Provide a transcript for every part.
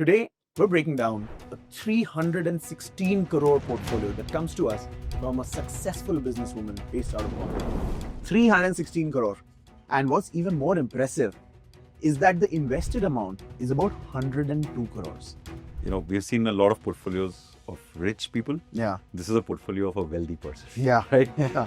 Today, we're breaking down a 316 crore portfolio that comes to us from a successful businesswoman based out of Bombay. 316 crore. And what's even more impressive is that the invested amount is about 102 crores. You know, we've seen a lot of portfolios of rich people. Yeah. This is a portfolio of a wealthy person. Yeah. Right? Yeah.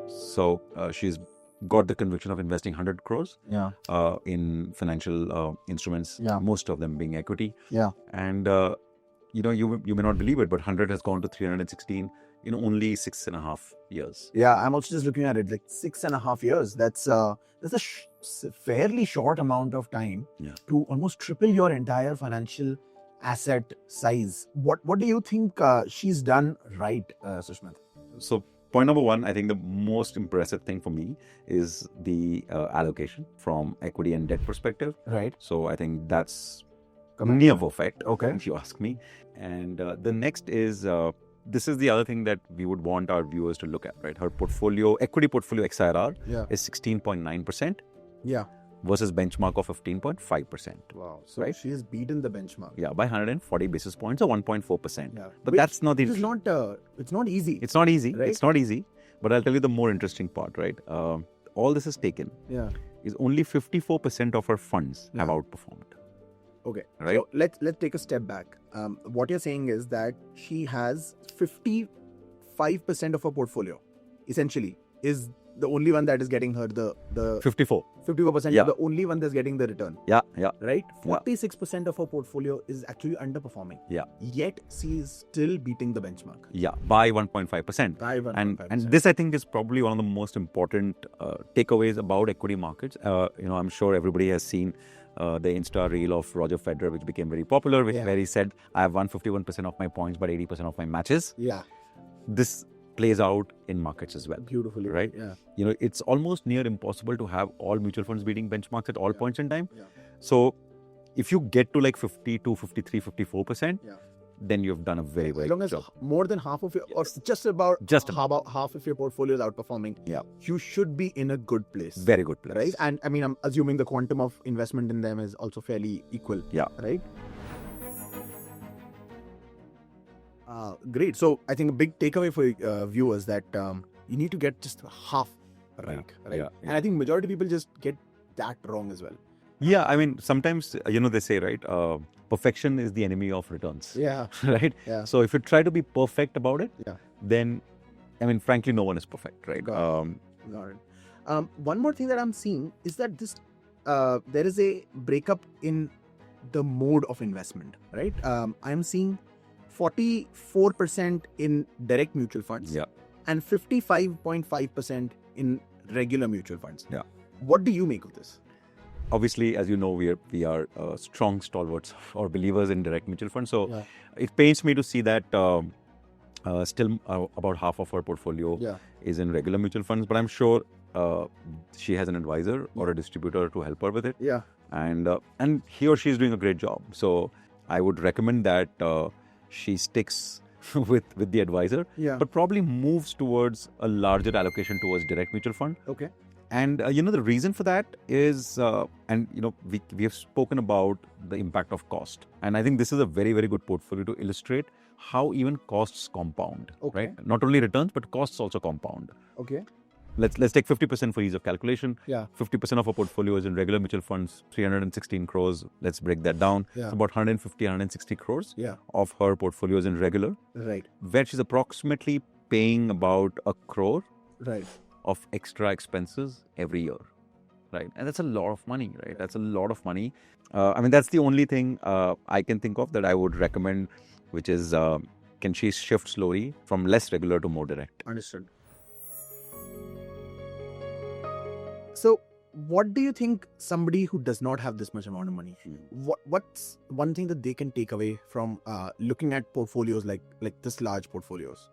So she's got the conviction of investing 100 crores Yeah. in financial instruments, Yeah. most of them being equity. Yeah. And, you know, you may not believe it, but 100 has gone to 316 in only 6.5 years. Yeah. I'm also just looking at it like 6.5 years. That's a fairly short amount of time to almost triple your entire financial asset size. What do you think she's done right, Sushmit? So point number one, I think the most impressive thing for me is the allocation from equity and debt perspective. Right. So I think that's near perfect, Okay. if you ask me. And the next is, this is the other thing that we would want our viewers to look at, right? Her portfolio, equity portfolio XIRR is 16.9% Yeah. versus benchmark of 15.5%. Wow. So Right. she has beaten the benchmark. Yeah, by 140 basis points or 1.4%. Yeah. But that's not the... It's not. It's not easy. It's not easy. Right? It's not easy. But I'll tell you the more interesting part, right? All this is taken Yeah. is only 54% of her funds have outperformed. Okay. Right. So let's take a step back. What you're saying is that she has 55% of her portfolio, essentially, is the only one that is getting her the 54. 54%. Yeah. The only one that's getting the return. Yeah. Right. Yeah. 46% of her portfolio is actually underperforming. Yeah. Yet she is still beating the benchmark. Yeah, by 1.5%. By 1.5%. And this, I think, is probably one of the most important takeaways about equity markets. I'm sure everybody has seen the Insta reel of Roger Federer, which became very popular, where he said, I have won 51% of my points, but 80% of my matches. Yeah. This plays out in markets as well. Beautifully. Right? Yeah. You know, it's almost near impossible to have all mutual funds beating benchmarks at all points in time. Yeah. So if you get to like 52, 53, 54%, Yeah. then you've done a very, very As long good as job. more than half of your, or just about half of your portfolio is outperforming, you should be in a good place. Very good place. Right? And I mean, I'm assuming the quantum of investment in them is also fairly equal. Yeah. Right? Great. So I think a big takeaway for viewers that you need to get just half right. Yeah. And I think majority of people just get that wrong as well. Yeah, I mean, sometimes, they say, right, perfection is the enemy of returns. Yeah. Right? Yeah. So if you try to be perfect about it, Yeah. then, I mean, frankly, no one is perfect, right? Got it. One more thing that I'm seeing is that this there is a breakup in the mode of investment, right? I'm seeing 44% in direct mutual funds and 55.5% in regular mutual funds. Yeah. What do you make of this? Obviously, as you know, we are strong stalwarts or believers in direct mutual funds. So it pains me to see that still about half of our portfolio is in regular mutual funds. But I'm sure she has an advisor or a distributor to help her with it. Yeah. And he or she is doing a great job. So I would recommend that she sticks with the advisor, but probably moves towards a larger allocation towards direct mutual fund. Okay. And, the reason for that is, we have spoken about the impact of cost. And I think this is a very, very good portfolio to illustrate how even costs compound, right? Not only returns, but costs also compound. Okay. Let's take 50% for ease of calculation. Yeah. 50% of our portfolio is in regular mutual funds, 316 crores. Let's break that down. Yeah. It's about 150, 160 crores of her portfolio is in regular. Right. Where she's approximately paying about 1 crore of extra expenses every year, right? And that's a lot of money, right? That's a lot of money. That's the only thing I can think of that I would recommend, which is can she shift slowly from less regular to more direct? Understood. So what do you think somebody who does not have this much amount of money, what's one thing that they can take away from looking at portfolios like this large portfolios?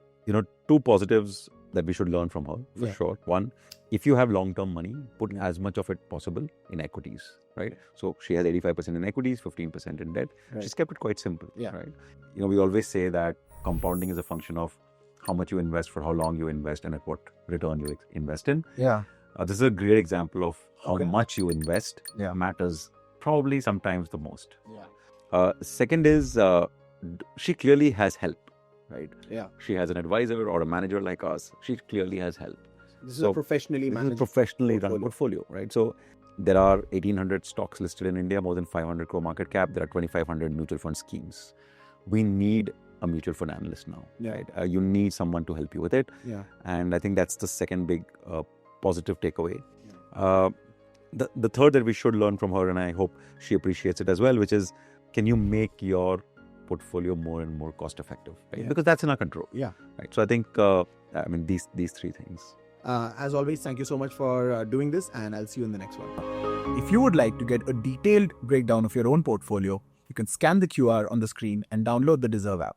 Two positives that we should learn from her, for sure. One, if you have long-term money, put as much of it possible in equities, right? So she has 85% in equities, 15% in debt. She's kept it quite simple, right? We always say that compounding is a function of how much you invest, for how long you invest, and at what return you invest in. Yeah. This is a great example of how much you invest matters probably sometimes the most. Yeah. Second is she clearly has help, right? Yeah. She has an advisor or a manager like us. She clearly has help. This is a professionally managed professionally run portfolio, right? So there are 1,800 stocks listed in India, more than 500 crore market cap. There are 2,500 mutual fund schemes. We need a mutual fund analyst now, right? You need someone to help you with it. Yeah. And I think that's the second big positive takeaway. The third that we should learn from her, and I hope she appreciates it as well, which is, can you make your portfolio more and more cost effective, right? Because that's in our control. Yeah. Right. So I think, these three things. As always, thank you so much for doing this, and I'll see you in the next one. If you would like to get a detailed breakdown of your own portfolio, you can scan the QR on the screen and download the Dezerv app.